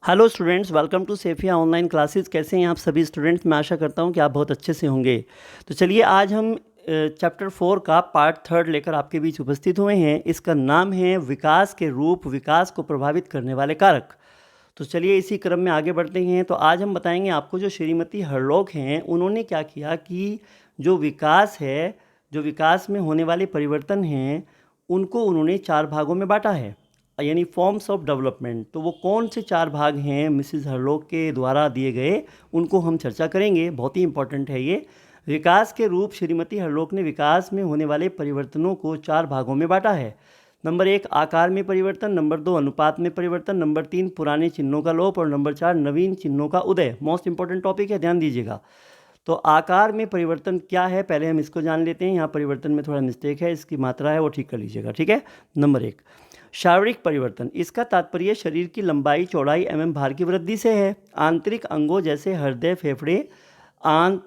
Hello students, welcome to सेफिया online classes. कैसे हैं आप सभी स्टूडेंट्स? मैं आशा करता हूं कि आप बहुत अच्छे से होंगे। तो चलिए, आज हम चैप्टर 4 का पार्ट 3 लेकर आपके बीच उपस्थित हुए हैं। इसका नाम है विकास के रूप, विकास को प्रभावित करने वाले कारक। तो चलिए, इसी क्रम में आगे बढ़ते हैं। तो आज हम बताएंगे आपको जो श्रीमती हरलोक हैं, उन्होंने क्या किया कि जो विकास है, जो विकास में होने वाले परिवर्तन हैं, उनको उन्होंने 4 भागों में बांटा है, यानी फॉर्म्स ऑफ डेवलपमेंट। तो वो कौन से 4 भाग हैं मिसिज हरलोक के द्वारा दिए गए, उनको हम चर्चा करेंगे। बहुत ही इंपॉर्टेंट है ये। विकास के रूप, श्रीमती हरलोक ने विकास में होने वाले परिवर्तनों को 4 भागों में बांटा है। नंबर 1 आकार में परिवर्तन, नंबर 2 अनुपात में परिवर्तन, नंबर 3 पुराने चिन्हों का लोप और नंबर 4 नवीन चिन्हों का उदय। मोस्ट इंपॉर्टेंट टॉपिक है, ध्यान दीजिएगा। तो आकार में परिवर्तन क्या है, पहले हम इसको जान लेते हैं। यहाँ परिवर्तन में थोड़ा मिस्टेक है, इसकी मात्रा है वो ठीक कर लीजिएगा, ठीक है। नंबर 1 शारीरिक परिवर्तन। इसका तात्पर्य शरीर की लंबाई, चौड़ाई एवं भार की वृद्धि से है। आंतरिक अंगों जैसे हृदय, फेफड़े, आंत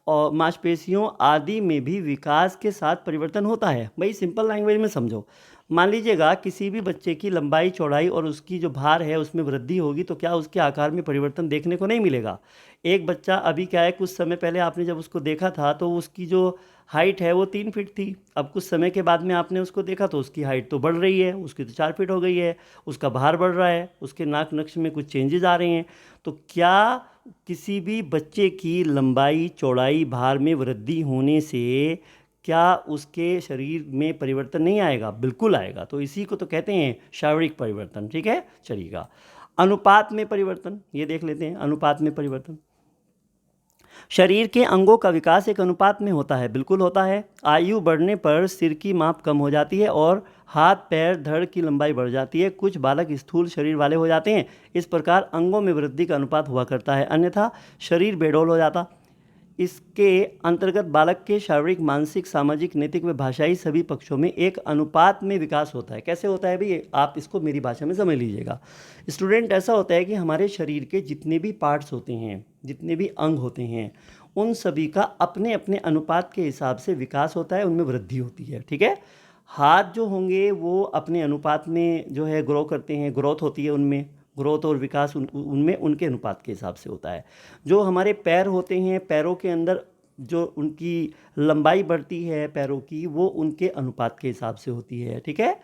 और मांसपेशियों आदि में भी विकास के साथ परिवर्तन होता है। भाई सिंपल लैंग्वेज में समझो। मान लीजिएगा किसी भी बच्चे की लंबाई, चौड़ाई और उसकी जो भार है उसमें वृद्धि होगी, तो क्या उसके आकार में परिवर्तन देखने को नहीं मिलेगा? एक बच्चा अभी क्या है, कुछ समय पहले आपने जब उसको देखा था तो उसकी जो हाइट है वो 3 फीट थी। अब कुछ समय के बाद में आपने उसको देखा तो उसकी हाइट तो बढ़ रही है, उसकी तो 4 फीट हो गई है, उसका भार बढ़ रहा है, उसके नाक नक्श में कुछ चेंजेस आ रहे हैं। तो क्या किसी भी बच्चे की लंबाई, चौड़ाई, भार में वृद्धि होने से क्या उसके शरीर में परिवर्तन नहीं आएगा? बिल्कुल आएगा। तो इसी को तो कहते हैं शारीरिक परिवर्तन, ठीक है, चलिएगा। अनुपात में परिवर्तन, ये देख लेते हैं। अनुपात में परिवर्तन, शरीर के अंगों का विकास एक अनुपात में होता है। बिल्कुल होता है। आयु बढ़ने पर सिर की माप कम हो जाती है और हाथ, पैर, धड़ की लंबाई बढ़ जाती है। कुछ बालक स्थूल शरीर वाले हो जाते हैं। इस प्रकार अंगों में वृद्धि का अनुपात हुआ करता है, अन्यथा शरीर बेडौल हो जाता। इसके अंतर्गत बालक के शारीरिक, मानसिक, सामाजिक, नैतिक व भाषाई सभी पक्षों में एक अनुपात में विकास होता है। कैसे होता है भाई? आप इसको मेरी भाषा में समझ लीजिएगा। स्टूडेंट, ऐसा होता है कि हमारे शरीर के जितने भी पार्ट्स होते हैं, जितने भी अंग होते हैं, उन सभी का अपने अपने अनुपात के हिसाब से विकास होता है, उनमें वृद्धि होती है, ठीक है। हाथ जो होंगे वो अपने अनुपात में जो है ग्रो करते हैं, ग्रोथ होती है उनमें, ग्रोथ और विकास उनमें उनके अनुपात के हिसाब से होता है। जो हमारे पैर होते हैं, पैरों के अंदर जो उनकी लंबाई बढ़ती है पैरों की, वो उनके अनुपात के हिसाब से होती है, ठीक है।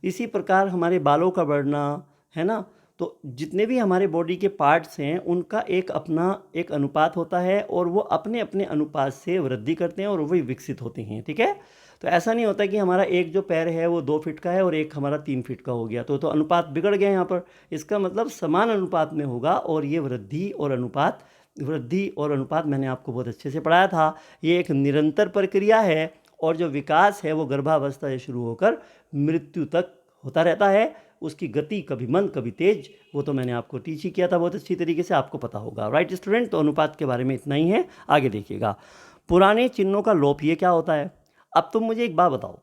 इसी प्रकार हमारे बालों का बढ़ना, है ना। तो जितने भी हमारे बॉडी के पार्ट्स हैं उनका एक अपना एक अनुपात होता है और वो अपने अपने अनुपात से वृद्धि करते हैं और वही विकसित होते हैं, ठीक है। तो ऐसा नहीं होता कि हमारा एक जो पैर है वो 2 फीट का है और एक हमारा 3 फीट का हो गया, तो अनुपात बिगड़ गया यहाँ पर। इसका मतलब समान अनुपात में होगा। और ये वृद्धि और अनुपात, वृद्धि और अनुपात मैंने आपको बहुत अच्छे से पढ़ाया था। ये एक निरंतर प्रक्रिया है और जो विकास है वो गर्भावस्था से शुरू होकर मृत्यु तक होता रहता है। उसकी गति कभी मंद कभी तेज, वो तो मैंने आपको टीच ही किया था बहुत अच्छी तरीके से, आपको पता होगा, राइट स्टूडेंट। तो अनुपात के बारे में इतना ही है। आगे देखिएगा, पुराने चिन्हों का लोप, ये क्या होता है? अब तुम मुझे एक बात बताओ।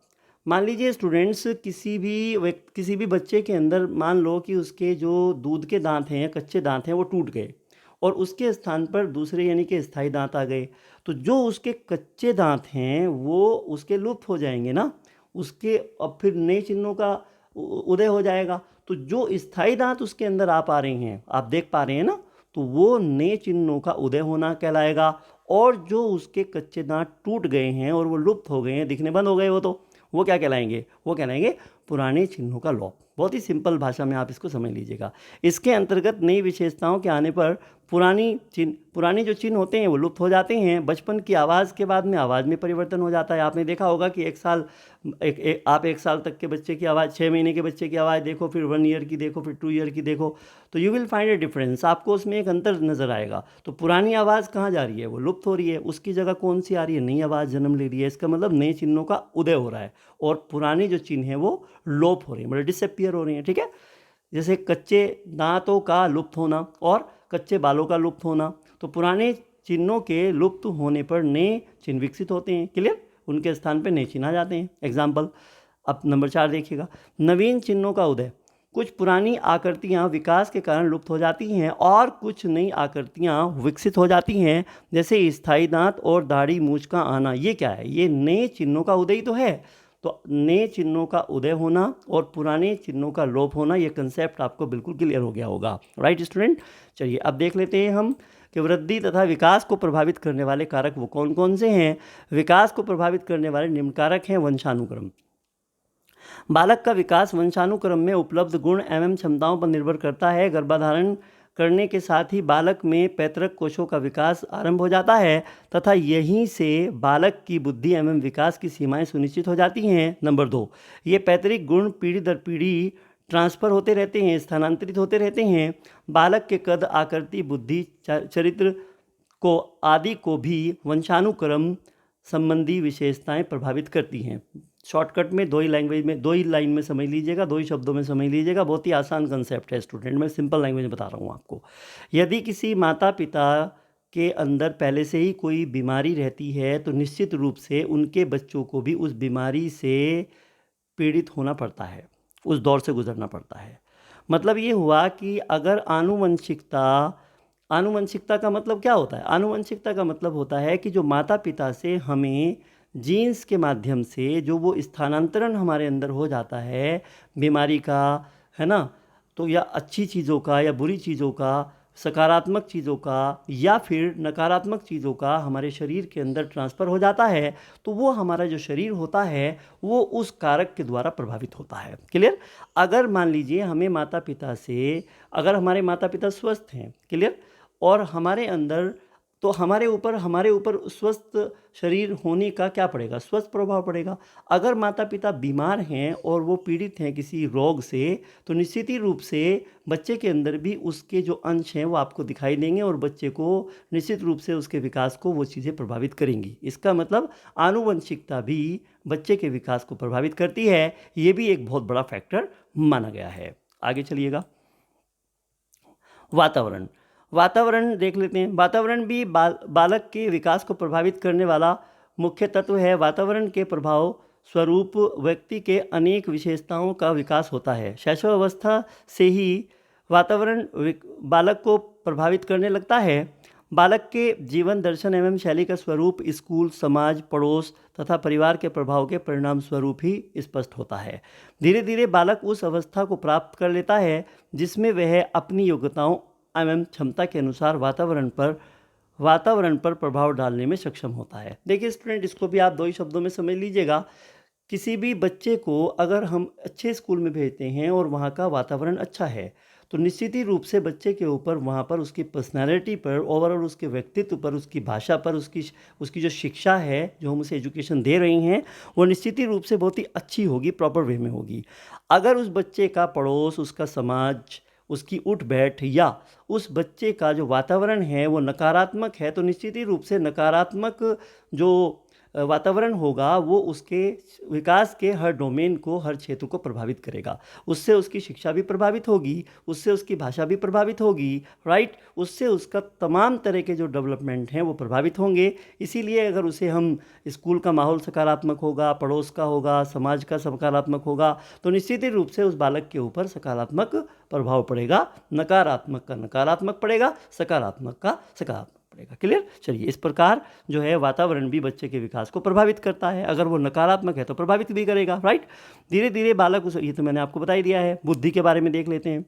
मान लीजिए स्टूडेंट्स, किसी भी बच्चे के अंदर मान लो कि उसके जो दूध के दांत हैं, कच्चे दांत हैं, वो टूट गए और उसके स्थान पर दूसरे यानी कि स्थायी दांत आ गए। तो जो उसके कच्चे दांत हैं वो उसके लुप्त हो जाएंगे ना, उसके अब फिर नए चिन्हों का उदय हो जाएगा। तो जो स्थायी दांत उसके अंदर आ पा रहे हैं, आप देख पा रहे हैं ना, तो वो नए चिन्हों का उदय होना कहलाएगा। और जो उसके कच्चे दांत टूट गए हैं और वो लुप्त हो गए हैं, दिखने बंद हो गए, वो क्या कहलाएंगे? वो कहलाएंगे पुराने चिन्हों का लोप। बहुत ही सिंपल भाषा में आप इसको समझ लीजिएगा। इसके अंतर्गत नई विशेषताओं के आने पर पुरानी जो चिन्ह होते हैं वो लुप्त हो जाते हैं। बचपन की आवाज़ के बाद में आवाज़ में परिवर्तन हो जाता है। आपने देखा होगा कि आप 1 साल तक के बच्चे की आवाज़, 6 महीने के बच्चे की आवाज़ देखो, फिर 1 ईयर की देखो, फिर 2 ईयर की देखो, तो you will find A difference. आपको उसमें एक अंतर नज़र आएगा। तो पुरानी आवाज़ कहाँ जा रही है? वो लुप्त हो रही है। उसकी जगह कौन सी आ रही है? नई आवाज़ जन्म ले रही है। इसका मतलब नए चिन्हों का उदय हो रहा है और पुराने जो चिन्ह हैं वो लोप हो रहे हैं, मतलब डिसअपियर हो रहे हैं, ठीक है। जैसे कच्चे दांतों का लुप्त होना और कच्चे बालों का लुप्त होना। तो पुराने चिन्हों के लुप्त होने पर नए चिन्ह विकसित होते हैं, क्लियर। उनके स्थान पर नए चिन्ह आ जाते हैं। एग्जाम्पल, अब नंबर 4 देखिएगा, नवीन चिन्हों का उदय। कुछ पुरानी आकृतियाँ विकास के कारण लुप्त हो जाती हैं और कुछ नई आकृतियाँ विकसित हो जाती हैं, जैसे स्थायी दांत और दाढ़ी मूंछ का आना। ये क्या है? ये नए चिन्हों का उदय तो है। तो नए चिन्हों का उदय होना और पुराने चिन्हों का लोप होना, ये कंसेप्ट आपको बिल्कुल क्लियर हो गया होगा। राइट स्टूडेंट, चलिए अब देख लेते हैं हम कि वृद्धि तथा विकास को प्रभावित करने वाले कारक वो कौन कौन से हैं। विकास को प्रभावित करने वाले निम्न कारक हैं। वंशानुक्रम। बालक का विकास वंशानुक्रम में उपलब्ध गुण एवं क्षमताओं पर निर्भर करता है। गर्भाधारण करने के साथ ही बालक में पैतृक कोशों का विकास आरंभ हो जाता है तथा यहीं से बालक की बुद्धि एवं विकास की सीमाएं सुनिश्चित हो जाती हैं। नंबर 2, ये पैतृक गुण पीढ़ी दर पीढ़ी ट्रांसफ़र होते रहते हैं, स्थानांतरित होते रहते हैं। बालक के कद, आकृति, बुद्धि, चरित्र को आदि को भी वंशानुक्रम संबंधी विशेषताएं प्रभावित करती हैं। शॉर्टकट में दो ही लाइन में समझ लीजिएगा, दो ही शब्दों में समझ लीजिएगा। बहुत ही आसान कंसेप्ट है स्टूडेंट, मैं सिंपल लैंग्वेज में बता रहा हूँ आपको। यदि किसी माता पिता के अंदर पहले से ही कोई बीमारी रहती है तो निश्चित रूप से उनके बच्चों को भी उस बीमारी से पीड़ित होना पड़ता है, उस दौर से गुजरना पड़ता है। मतलब ये हुआ कि अगर आनुवंशिकता का मतलब क्या होता है? आनुवंशिकता का मतलब होता है कि जो माता पिता से हमें जीन्स के माध्यम से जो वो स्थानांतरण हमारे अंदर हो जाता है बीमारी का, है ना, तो या अच्छी चीज़ों का या बुरी चीज़ों का, सकारात्मक चीज़ों का या फिर नकारात्मक चीज़ों का हमारे शरीर के अंदर ट्रांसफ़र हो जाता है, तो वो हमारा जो शरीर होता है वो उस कारक के द्वारा प्रभावित होता है। क्लियर? अगर मान लीजिए हमें माता पिता से, अगर हमारे माता पिता स्वस्थ हैं, क्लियर, और हमारे अंदर, तो हमारे ऊपर स्वस्थ शरीर होने का क्या पड़ेगा? स्वस्थ प्रभाव पड़ेगा। अगर माता पिता बीमार हैं और वो पीड़ित हैं किसी रोग से, तो निश्चित ही रूप से बच्चे के अंदर भी उसके जो अंश हैं वो आपको दिखाई देंगे और बच्चे को निश्चित रूप से उसके विकास को वो चीज़ें प्रभावित करेंगी। इसका मतलब आनुवंशिकता भी बच्चे के विकास को प्रभावित करती है। ये भी एक बहुत बड़ा फैक्टर माना गया है। आगे चलिएगा। वातावरण देख लेते हैं। वातावरण भी बालक के विकास को प्रभावित करने वाला मुख्य तत्व है। वातावरण के प्रभाव स्वरूप व्यक्ति के अनेक विशेषताओं का विकास होता है। शैशवावस्था से ही वातावरण बालक को प्रभावित करने लगता है। बालक के जीवन दर्शन एवं शैली का स्वरूप स्कूल, समाज, पड़ोस तथा परिवार के प्रभाव के परिणाम स्वरूप ही स्पष्ट होता है। धीरे धीरे बालक उस अवस्था को प्राप्त कर लेता है जिसमें वह अपनी योग्यताओं एवं क्षमता के अनुसार वातावरण पर प्रभाव डालने में सक्षम होता है। देखिए स्टूडेंट, इसको भी आप दो ही शब्दों में समझ लीजिएगा। किसी भी बच्चे को अगर हम अच्छे स्कूल में भेजते हैं और वहाँ का वातावरण अच्छा है, तो निश्चित ही रूप से बच्चे के ऊपर वहाँ पर उसकी पर्सनैलिटी पर, ओवरऑल उसके व्यक्तित्व पर, उसकी भाषा पर, उसकी जो शिक्षा है, जो हम उसे एजुकेशन दे रही हैं, वो निश्चित ही रूप से बहुत ही अच्छी होगी, प्रॉपर वे में होगी। अगर उस बच्चे का पड़ोस, उसका समाज, उसकी उठ बैठ या उस बच्चे का जो वातावरण है वो नकारात्मक है, तो निश्चित ही रूप से नकारात्मक जो वातावरण होगा वो उसके विकास के हर डोमेन को, हर क्षेत्र को प्रभावित करेगा। उससे उसकी शिक्षा भी प्रभावित होगी, उससे उसकी भाषा भी प्रभावित होगी, राइट, उससे उसका तमाम तरह के जो डेवलपमेंट हैं वो प्रभावित होंगे। इसीलिए अगर उसे हम स्कूल का माहौल सकारात्मक होगा, पड़ोस का होगा, समाज का सकारात्मक होगा, तो निश्चित ही रूप से उस बालक के ऊपर सकारात्मक प्रभाव पड़ेगा। नकारात्मक का नकारात्मक पड़ेगा, सकारात्मक का सकारात्मक पड़ेगा। क्लियर? चलिए, इस प्रकार जो है वातावरण भी बच्चे के विकास को प्रभावित करता है। अगर वो नकारात्मक है तो प्रभावित भी करेगा, राइट। धीरे धीरे बालक ये तो मैंने आपको बता ही दिया है। बुद्धि के बारे में देख लेते हैं।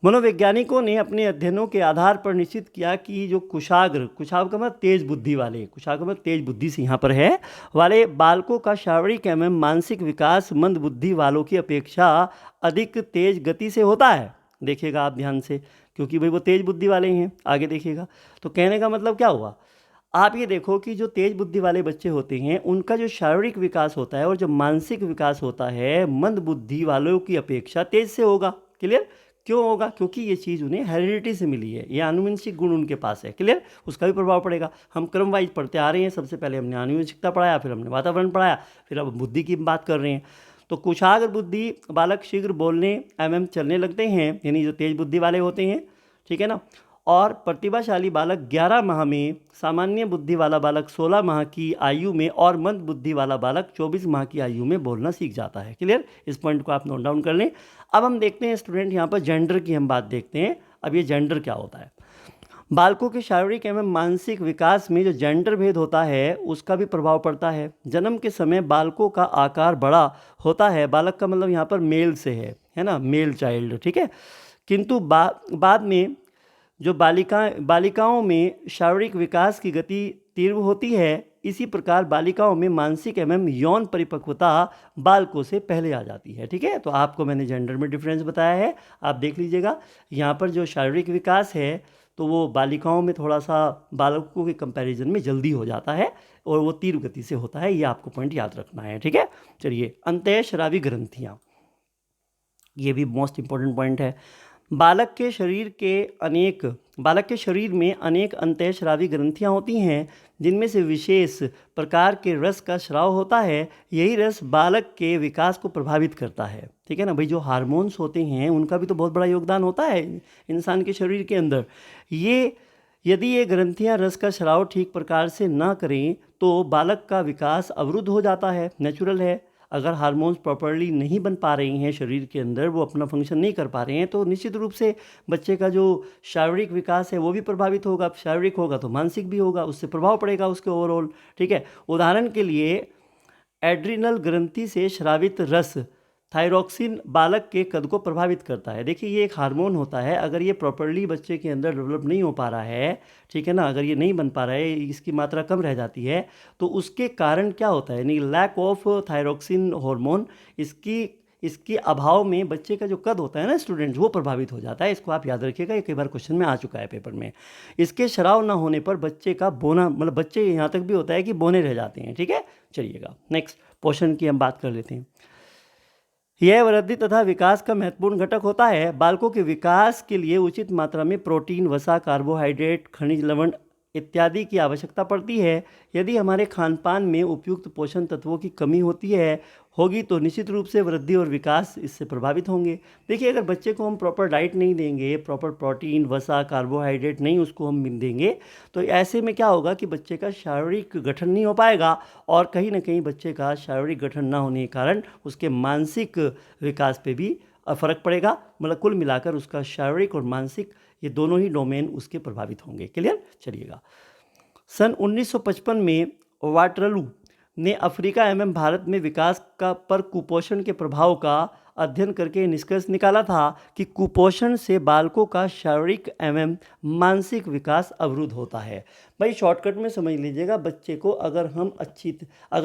मनोवैज्ञानिकों ने अपने अध्ययनों के आधार पर निश्चित किया कि जो कुशाग्र का मतलब तेज बुद्धि वाले, कुशाग्र मतलब तेज बुद्धि से यहाँ पर है, वाले बालकों का शारीरिक एवं मानसिक विकास मंद बुद्धि वालों की अपेक्षा अधिक तेज गति से होता है। देखिएगा आप ध्यान से, क्योंकि भाई वो तेज बुद्धि वाले हैं। आगे देखिएगा, तो कहने का मतलब क्या हुआ, आप ये देखो कि जो तेज बुद्धि वाले बच्चे होते हैं उनका जो शारीरिक विकास होता है और जो मानसिक विकास होता है मंद बुद्धि वालों की अपेक्षा तेज से होगा। क्लियर? क्यों होगा? क्योंकि ये चीज़ उन्हें हेरिडिटी से मिली है, ये आनुवंशिक गुण उनके पास है। क्लियर? उसका भी प्रभाव पड़ेगा। हम क्रम वाइज पढ़ते आ रहे हैं। सबसे पहले हमने आनुवंशिकता पढ़ाया, फिर हमने वातावरण पढ़ाया, फिर अब बुद्धि की बात कर रहे हैं। तो कुशाग्र बुद्धि बालक शीघ्र बोलने एवं चलने लगते हैं, यानी जो तेज बुद्धि वाले होते हैं, ठीक है ना। और प्रतिभाशाली बालक 11 माह में, सामान्य बुद्धि वाला बालक 16 माह की आयु में और मंद बुद्धि वाला बालक 24 माह की आयु में बोलना सीख जाता है। क्लियर? इस पॉइंट को आप नोट डाउन कर लें। अब हम देखते हैं स्टूडेंट, यहाँ पर जेंडर की हम बात देखते हैं। अब ये जेंडर क्या होता है। बालकों के शारीरिक एवं मानसिक विकास में जो जेंडर भेद होता है उसका भी प्रभाव पड़ता है। जन्म के समय बालकों का आकार बड़ा होता है, बालक का मतलब यहाँ पर मेल से है ना, मेल चाइल्ड, ठीक है। किंतु बाद में जो बालिकाओं में शारीरिक विकास की गति तीव्र होती है, इसी प्रकार बालिकाओं में मानसिक एवं यौन परिपक्वता बालकों से पहले आ जाती है, ठीक है। तो आपको मैंने जेंडर में डिफरेंस बताया है, आप देख लीजिएगा। यहाँ पर जो शारीरिक विकास है तो वो बालिकाओं में थोड़ा सा बालकों के कंपैरिजन में जल्दी हो जाता है और वो तीव्र गति से होता है, ये आपको पॉइंट याद रखना है, ठीक है। चलिए, अंतःस्रावी ग्रंथियाँ, ये भी मोस्ट इम्पॉर्टेंट पॉइंट है। बालक के शरीर में अनेक अंतःस्रावी ग्रंथियां होती हैं, जिनमें से विशेष प्रकार के रस का स्राव होता है। यही रस बालक के विकास को प्रभावित करता है, ठीक है ना भाई। जो हार्मोन्स होते हैं उनका भी तो बहुत बड़ा योगदान होता है इंसान के शरीर के अंदर। यदि ये ग्रंथियां रस का स्राव ठीक प्रकार से ना करें तो बालक का विकास अवरुद्ध हो जाता है, नेचुरल है। अगर हार्मोन्स प्रॉपर्ली नहीं बन पा रही हैं शरीर के अंदर, वो अपना फंक्शन नहीं कर पा रहे हैं, तो निश्चित रूप से बच्चे का जो शारीरिक विकास है वो भी प्रभावित होगा। शारीरिक होगा तो मानसिक भी होगा, उससे प्रभाव पड़ेगा उसके ओवरऑल, ठीक है। उदाहरण के लिए एड्रिनल ग्रंथि से स्रावित रस थायरॉक्सिन बालक के कद को प्रभावित करता है। देखिए, ये एक हार्मोन होता है, अगर ये प्रॉपर्ली बच्चे के अंदर डेवलप नहीं हो पा रहा है, ठीक है ना, अगर ये नहीं बन पा रहा है, इसकी मात्रा कम रह जाती है, तो उसके कारण क्या होता है, यानी लैक ऑफ थायरॉक्सिन हार्मोन, इसके अभाव में बच्चे का जो कद होता है ना स्टूडेंट्स, वो प्रभावित हो जाता है। इसको आप याद रखिएगा, ये कई बार क्वेश्चन में आ चुका है पेपर में। इसके स्राव ना होने पर बच्चे का बोना, मतलब बच्चे यहाँ तक भी होता है कि बोने रह जाते हैं, ठीक है। चलिएगा, नेक्स्ट पोषण की हम बात कर लेते हैं। यह वृद्धि तथा विकास का महत्वपूर्ण घटक होता है। बालकों के विकास के लिए उचित मात्रा में प्रोटीन, वसा, कार्बोहाइड्रेट, खनिज लवण इत्यादि की आवश्यकता पड़ती है। यदि हमारे खानपान में उपयुक्त पोषण तत्वों की कमी होगी तो निश्चित रूप से वृद्धि और विकास इससे प्रभावित होंगे। देखिए, अगर बच्चे को हम प्रॉपर डाइट नहीं देंगे, प्रॉपर प्रोटीन, वसा, कार्बोहाइड्रेट नहीं उसको हम देंगे, तो ऐसे में क्या होगा कि बच्चे का शारीरिक गठन नहीं हो पाएगा, और कहीं ना कहीं बच्चे का शारीरिक गठन ना होने के कारण उसके मानसिक विकास पे भी फ़र्क पड़ेगा। मतलब कुल मिलाकर उसका शारीरिक और मानसिक, ये दोनों ही डोमेन उसके प्रभावित होंगे। क्लियर? चलिएगा, सन 1955 में वाटरलू ने अफ्रीका एवं भारत में विकास पर कुपोषण के प्रभाव का अध्ययन करके निष्कर्ष निकाला था कि कुपोषण से बालकों का शारीरिक एवं मानसिक विकास अवरुद्ध होता है। भाई शॉर्टकट में समझ लीजिएगा, बच्चे को अगर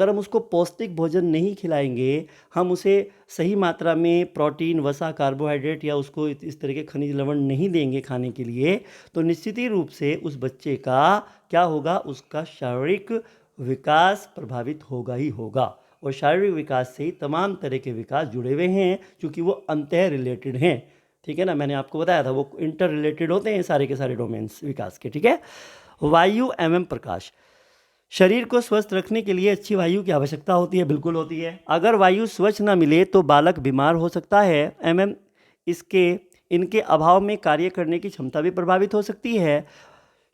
हम उसको पौष्टिक भोजन नहीं खिलाएंगे, हम उसे सही मात्रा में प्रोटीन, वसा, कार्बोहाइड्रेट या उसको इस तरह के खनिज लवण नहीं देंगे खाने के लिए, तो निश्चित ही रूप से उस बच्चे का क्या होगा, उसका शारीरिक विकास प्रभावित होगा ही होगा। और शारीरिक विकास से ही तमाम तरह के विकास जुड़े हुए हैं, क्योंकि वो अंतः रिलेटेड हैं, ठीक है ना। मैंने आपको बताया था वो इंटर रिलेटेड होते हैं सारे के सारे डोमेन्स विकास के, ठीक है। वायु एवं प्रकाश, शरीर को स्वस्थ रखने के लिए अच्छी वायु की आवश्यकता होती है, बिल्कुल होती है। अगर वायु स्वच्छ न मिले तो बालक बीमार हो सकता है एवं इनके अभाव में कार्य करने की क्षमता भी प्रभावित हो सकती है।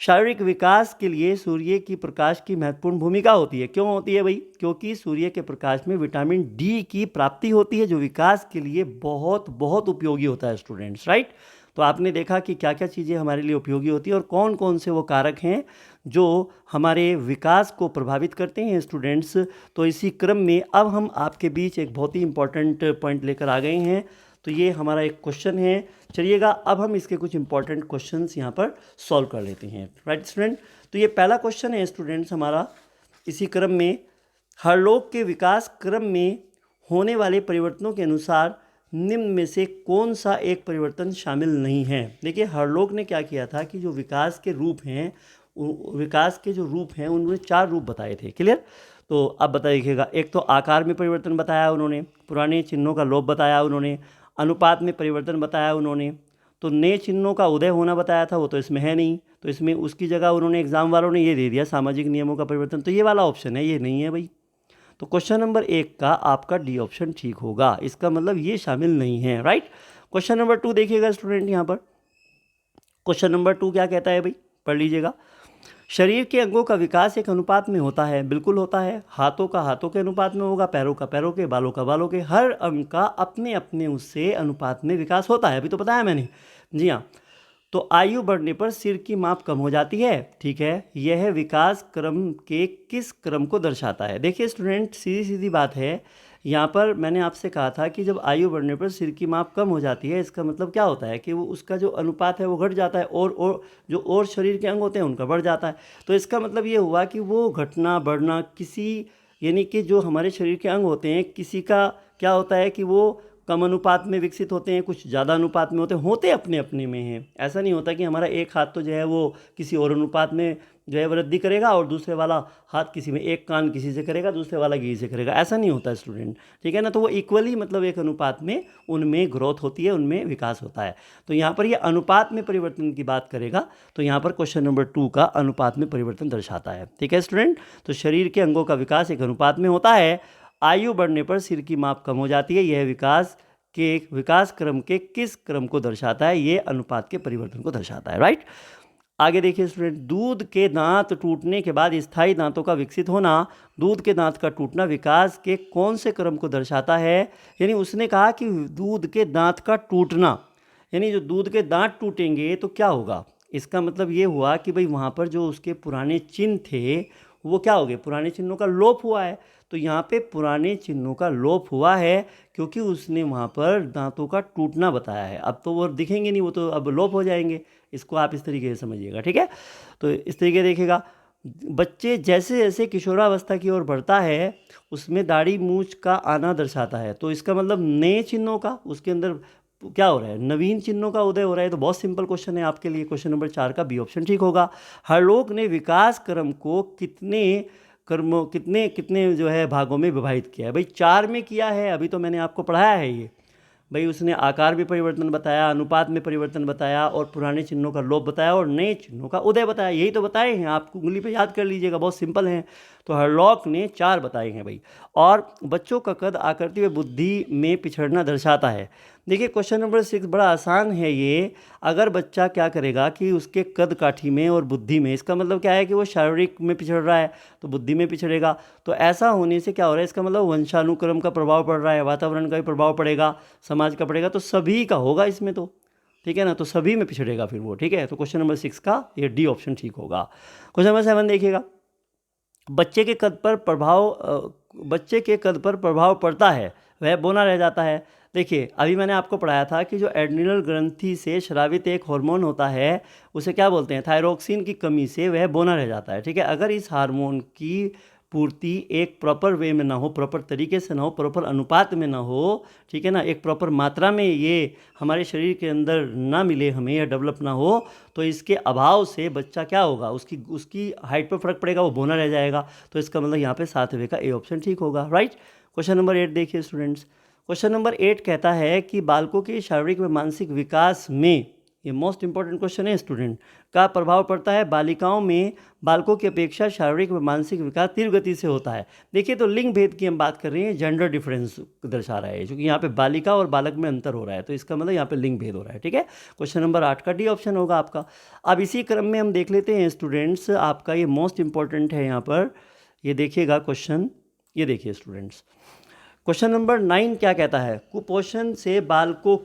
शारीरिक विकास के लिए सूर्य की प्रकाश की महत्वपूर्ण भूमिका होती है। क्यों होती है भाई? क्योंकि सूर्य के प्रकाश में विटामिन डी की प्राप्ति होती है, जो विकास के लिए बहुत बहुत उपयोगी होता है स्टूडेंट्स, राइट। तो आपने देखा कि क्या क्या चीज़ें हमारे लिए उपयोगी होती है और कौन कौन से वो कारक हैं जो हमारे विकास को प्रभावित करते हैं स्टूडेंट्स। तो इसी क्रम में अब हम आपके बीच एक बहुत ही इंपॉर्टेंट पॉइंट लेकर आ गए हैं। तो ये हमारा एक क्वेश्चन है, चलिएगा अब हम इसके कुछ इंपॉर्टेंट क्वेश्चंस यहाँ पर सॉल्व कर लेते हैं, राइट स्टूडेंट। तो ये पहला क्वेश्चन है स्टूडेंट्स हमारा इसी क्रम में, हरलोक के विकास क्रम में होने वाले परिवर्तनों के अनुसार निम्न में से कौन सा एक परिवर्तन शामिल नहीं है। देखिए, हरलोक ने क्या किया था कि जो विकास के जो रूप हैं उन्होंने 4 रूप बताए थे। क्लियर? तो अब बताइएगा, एक तो आकार में परिवर्तन बताया उन्होंने, पुराने चिन्हों का लोप बताया उन्होंने, अनुपात में परिवर्तन बताया उन्होंने, तो नए चिन्हों का उदय होना बताया था, वो तो इसमें है नहीं, तो इसमें उसकी जगह उन्होंने एग्जाम वालों ने ये दे दिया सामाजिक नियमों का परिवर्तन। तो ये वाला ऑप्शन है, ये नहीं है भाई। तो क्वेश्चन नंबर 1 का आपका डी ऑप्शन ठीक होगा, इसका मतलब ये शामिल नहीं है, राइट। क्वेश्चन नंबर 2 देखिएगा स्टूडेंट, यहाँ पर क्वेश्चन नंबर 2 क्या कहता है भाई, पढ़ लीजिएगा। शरीर के अंगों का विकास एक अनुपात में होता है, बिल्कुल होता है। हाथों का हाथों के अनुपात में होगा, पैरों का पैरों के, बालों का बालों के, हर अंग का अपने अपने उससे अनुपात में विकास होता है, अभी तो बताया मैंने। जी हाँ, तो आयु बढ़ने पर सिर की माप कम हो जाती है। ठीक है, यह विकास क्रम के किस क्रम को दर्शाता है? देखिए स्टूडेंट, सीधी सीधी बात है। यहाँ पर मैंने आपसे कहा था कि जब आयु बढ़ने पर सिर की माप कम हो जाती है, इसका मतलब क्या होता है कि वो उसका जो अनुपात है वो घट जाता है, और जो और शरीर के अंग होते हैं उनका बढ़ जाता है। तो इसका मतलब ये हुआ कि वो घटना बढ़ना किसी, यानी कि जो हमारे शरीर के अंग होते हैं किसी का क्या होता है कि वो कम अनुपात में विकसित होते हैं, कुछ ज़्यादा अनुपात में होते अपने अपने में हैं। ऐसा नहीं होता कि हमारा एक हाथ तो जो है वो किसी और अनुपात में जो है वृद्धि करेगा और दूसरे वाला हाथ किसी में, एक कान किसी से करेगा दूसरे वाला किसी से करेगा, ऐसा नहीं होता स्टूडेंट। ठीक है ना, तो वो इक्वली मतलब एक अनुपात में उनमें ग्रोथ होती है, उनमें विकास होता है। तो यहाँ पर ये अनुपात में परिवर्तन की बात करेगा, तो यहाँ पर क्वेश्चन नंबर 2 का अनुपात में परिवर्तन दर्शाता है। ठीक है स्टूडेंट, तो शरीर के अंगों का विकास एक अनुपात में होता है। आयु बढ़ने पर सिर की माप कम हो जाती है। यह विकास क्रम के किस क्रम को दर्शाता है? ये अनुपात के परिवर्तन को दर्शाता है। राइट, आगे देखिए स्टूडेंट, दूध के दांत टूटने के बाद स्थायी दांतों का विकसित होना, दूध के दांत का टूटना विकास के कौन से क्रम को दर्शाता है? यानी उसने कहा कि दूध के दांत का टूटना, यानी जो दूध के दांत टूटेंगे तो क्या होगा? इसका मतलब ये हुआ कि भाई वहाँ पर जो उसके पुराने चिन्ह थे वो क्या हो गए? पुराने चिन्हों का लोप हुआ है। तो यहाँ पे पुराने चिन्हों का लोप हुआ है क्योंकि उसने वहाँ पर दांतों का टूटना बताया है। अब तो वो दिखेंगे नहीं, वो तो अब लोप हो जाएंगे। इसको आप इस तरीके से समझिएगा। ठीक है, तो इस तरीके देखिएगा, बच्चे जैसे जैसे किशोरावस्था की ओर बढ़ता है उसमें दाढ़ी मूंछ का आना दर्शाता है। तो इसका मतलब नए चिन्हों का उसके अंदर क्या हो रहा है? नवीन चिन्हों का उदय हो रहा है। तो बहुत सिंपल क्वेश्चन है आपके लिए, क्वेश्चन नंबर 4 का बी ऑप्शन ठीक होगा। हरलोक ने विकास क्रम को कितने कितने जो है भागों में विभाजित किया है? भाई 4 में किया है, अभी तो मैंने आपको पढ़ाया है ये। भाई उसने आकार में परिवर्तन बताया, अनुपात में परिवर्तन बताया, और पुराने चिन्हों का लोप बताया, और नए चिन्हों का उदय बताया। यही तो बताए हैं, आप उंगली पे याद कर लीजिएगा, बहुत सिंपल हैं। तो हरलॉक ने 4 बताए हैं भाई। और बच्चों का कद आकृति व बुद्धि में पिछड़ना दर्शाता है। देखिए क्वेश्चन नंबर 6 बड़ा आसान है ये। अगर बच्चा क्या करेगा कि उसके कद काठी में और बुद्धि में, इसका मतलब क्या है कि वो शारीरिक में पिछड़ रहा है तो बुद्धि में पिछड़ेगा। तो ऐसा होने से क्या हो रहा है? इसका मतलब वंशानुक्रम का प्रभाव पड़ रहा है, वातावरण का भी प्रभाव पड़ेगा, समाज का पड़ेगा, तो सभी का होगा इसमें तो। ठीक है ना, तो सभी में पिछड़ेगा फिर वो। ठीक है, तो क्वेश्चन नंबर 6 का ये डी ऑप्शन ठीक होगा। क्वेश्चन नंबर 7 देखिएगा, बच्चे के कद पर प्रभाव पड़ता है, वह बौना रह जाता है। देखिए अभी मैंने आपको पढ़ाया था कि जो एड्रिनल ग्रंथि से स्रावित एक हार्मोन होता है उसे क्या बोलते हैं? थायरोक्सिन की कमी से वह बौना रह जाता है। ठीक है, अगर इस हार्मोन की पूर्ति एक प्रॉपर वे में ना हो, प्रॉपर तरीके से ना हो, प्रॉपर अनुपात में ना हो, ठीक है ना, एक प्रॉपर मात्रा में ये हमारे शरीर के अंदर ना मिले हमें, या डेवलप ना हो, तो इसके अभाव से बच्चा क्या होगा? उसकी हाइट पर फर्क पड़ेगा, वो बौना रह जाएगा। तो इसका मतलब यहाँ पे 7वें का ए ऑप्शन ठीक होगा। राइट, क्वेश्चन नंबर 8 देखिए स्टूडेंट्स। क्वेश्चन नंबर 8 कहता है कि बालकों के शारीरिक व मानसिक विकास में, ये मोस्ट इंपॉर्टेंट क्वेश्चन है स्टूडेंट, का प्रभाव पड़ता है। बालिकाओं में बालकों की अपेक्षा शारीरिक व मानसिक विकास तीव्र गति से होता है। देखिए तो लिंग भेद की हम बात कर रहे हैं, जेंडर डिफरेंस दर्शा रहा है, क्योंकि यहाँ पे बालिका और बालक में अंतर हो रहा है, तो इसका मतलब यहाँ पे लिंग भेद हो रहा है। ठीक है, क्वेश्चन नंबर 8 का डी ऑप्शन होगा आपका। अब इसी क्रम में हम देख लेते हैं स्टूडेंट्स, आपका ये मोस्ट इंपॉर्टेंट है यहाँ पर, ये देखिएगा क्वेश्चन, ये देखिए स्टूडेंट्स, क्वेश्चन नंबर 9 क्या कहता है? कुपोषण से बालकों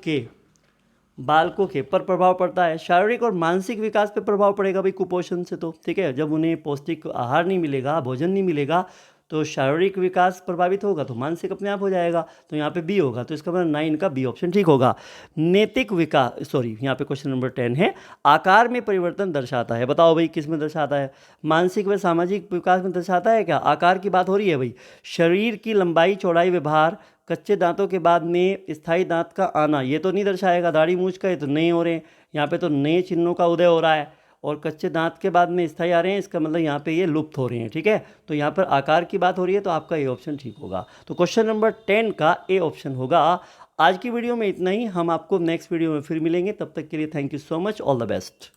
के पर प्रभाव पड़ता है। शारीरिक और मानसिक विकास पे प्रभाव पड़ेगा भाई कुपोषण से तो। ठीक है, जब उन्हें पौष्टिक आहार नहीं मिलेगा, भोजन नहीं मिलेगा, तो शारीरिक विकास प्रभावित होगा, तो मानसिक अपने आप हो जाएगा। तो यहाँ पे बी होगा, तो इसका मतलब 9 का बी ऑप्शन ठीक होगा। नैतिक विकास, सॉरी यहाँ पे क्वेश्चन नंबर 10 है, आकार में परिवर्तन दर्शाता है। बताओ भाई किस में दर्शाता है? मानसिक व सामाजिक विकास में दर्शाता है क्या? आकार की बात हो रही है भाई। शरीर की लंबाई, चौड़ाई व भार, कच्चे दांतों के बाद में स्थायी दांत का आना, ये तो नहीं दर्शाएगा। दाढ़ी मूंछ का ये तो नहीं हो रहे हैं, यहाँ पे तो नए चिन्हों का उदय हो रहा है, और कच्चे दांत के बाद में स्थायी आ रहे हैं, इसका मतलब यहाँ पे ये लुप्त हो रहे हैं। ठीक है, तो यहाँ पर आकार की बात हो रही है, तो आपका ए ऑप्शन ठीक होगा। तो क्वेश्चन नंबर 10 का ए ऑप्शन होगा। आज की वीडियो में इतना ही, हम आपको नेक्स्ट वीडियो में फिर मिलेंगे, तब तक के लिए thank you so much, all the best.